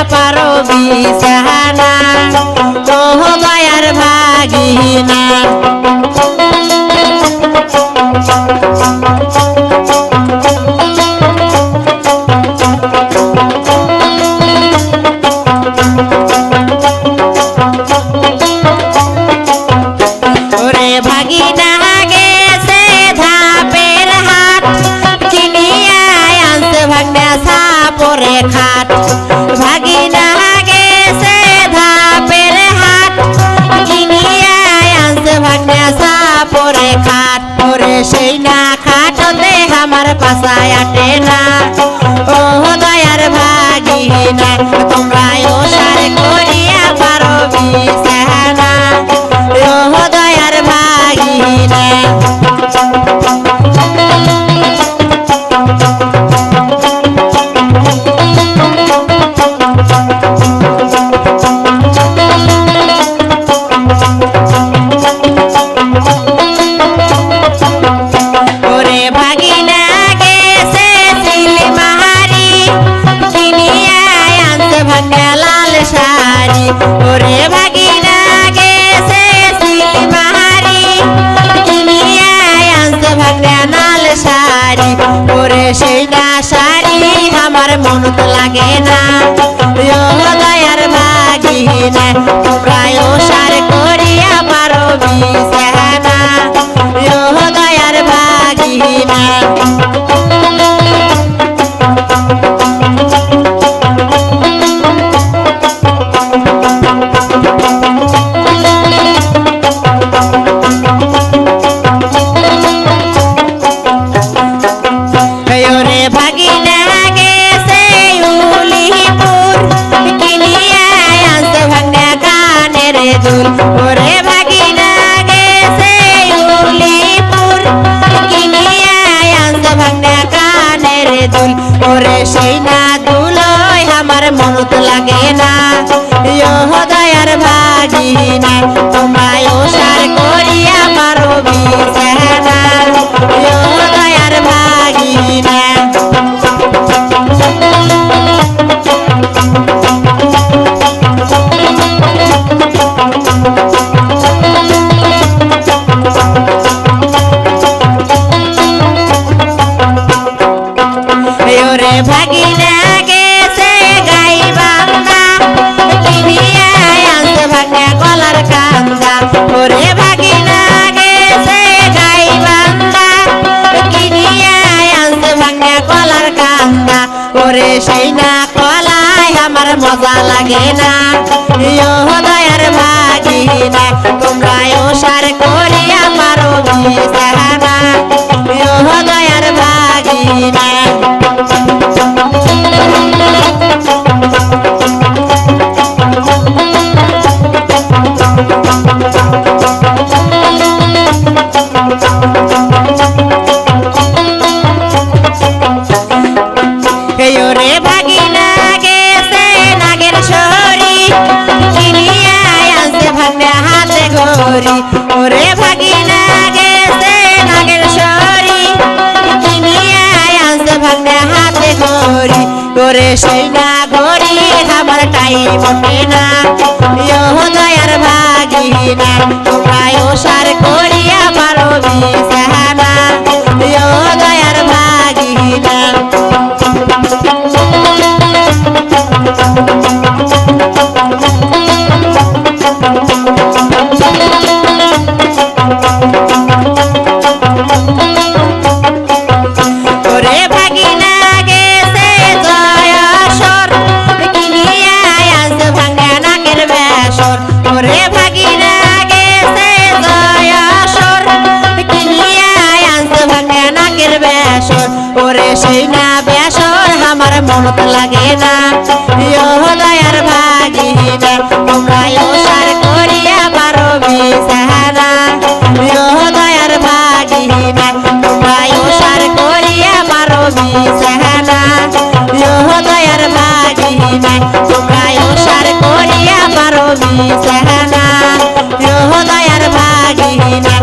পারো বিছানা ও দয়ার ভাগিনা ওরে ভাগিনা গেছে ধাপের হাট কিনিয়া আনছে ভাগনা সাপরে খাট ভাগিনা গেছে ধাপের হাট কিনিয়া আনছে ভাগনা সাপরে খাট ওরে সেই না খাটতে আমার পাছায় আটে না ও দয়ার ভাগিনা তোমরা ওসার করিয়া পারো বিছানা ও দয়ার ভাগিনা ওরে ভাগিনা গেছে সিলমারি কিনিয়া আনছে ভাগনা লাল শাড়ি ওরে ভাগিনা গেছে সিলমারি কিনিয়া আনছে ভাগনা লাল শাড়ি ওরে সেই না শাড়ি আমার মনত লাগে না ও দয়ার ভাগিনা তোমরা ওসার করিয়া পারো বিছানা ও দয়ার ভাগিনা ওরে ভাগিনা গেছে উলিপুর কিনিয়া আনছে ভাগনা কানের দুল ওরে ভাগিনা গেছে উলিপুর কিনিয়া আনছে ভাগনা কানের দুল ওরে সেই না দুলই আমার মনত লাগে না ও দয়ার ভাগিনা তোমরা ওসার করিয়া পারো বিছানা ও দয়ার ভাগিনা ওরে ভাগিনা গেছে গাই বান্দা কিনিয়া আনছে ভাগনা গলার কান্দা ওরে ভাগিনা গেছে গাই বান্দা কিনিয়া আনছে ভাগনা গলার কান্দা ওরে সেই না কলায় আমার মজা লাগে না ও দয়ার ভাগিনা তোমরা ওসার করিয়া পারো বিছানা ও দয়ার ভাগিনা ওরে ভাগিনা গেছে নাগের সরি কিনিয়া আনছে ভাগনা হাতে ঘড়ি ওরে ভাগিনা গেছে নাগের সরি কিনিয়া আনছে ভাগনা হাতে ঘড়ি ওরে সেই না ঘড়ি আমার টাইম ওঠে না ও দয়ার ভাগিনা তোমরা ওসার করিয়া পারো বিছানা ও দয়ার ভাগিনা ওরে ভাগিনা গেছে জয়াসর কিনিয়া আনছে ভাগনা নাকের বেসর ওরে ভাগিনা গেছে জয়াসর কিনিয়া আনছে ভাগনা নাকের বেসর ওরে সেই না বেসর আমার মনত লাগে না ও দয়ার ভাগিনা তোমরা ওসার করিয়া পারো বিছানা ও দয়ার ভাগিনা তোমরা ওসার করিয়া পারো বিছানা ও দয়ার ভাগিনা তোমরা ওসার করিয়া পারো বিছানা ও দয়ার ভাগিনা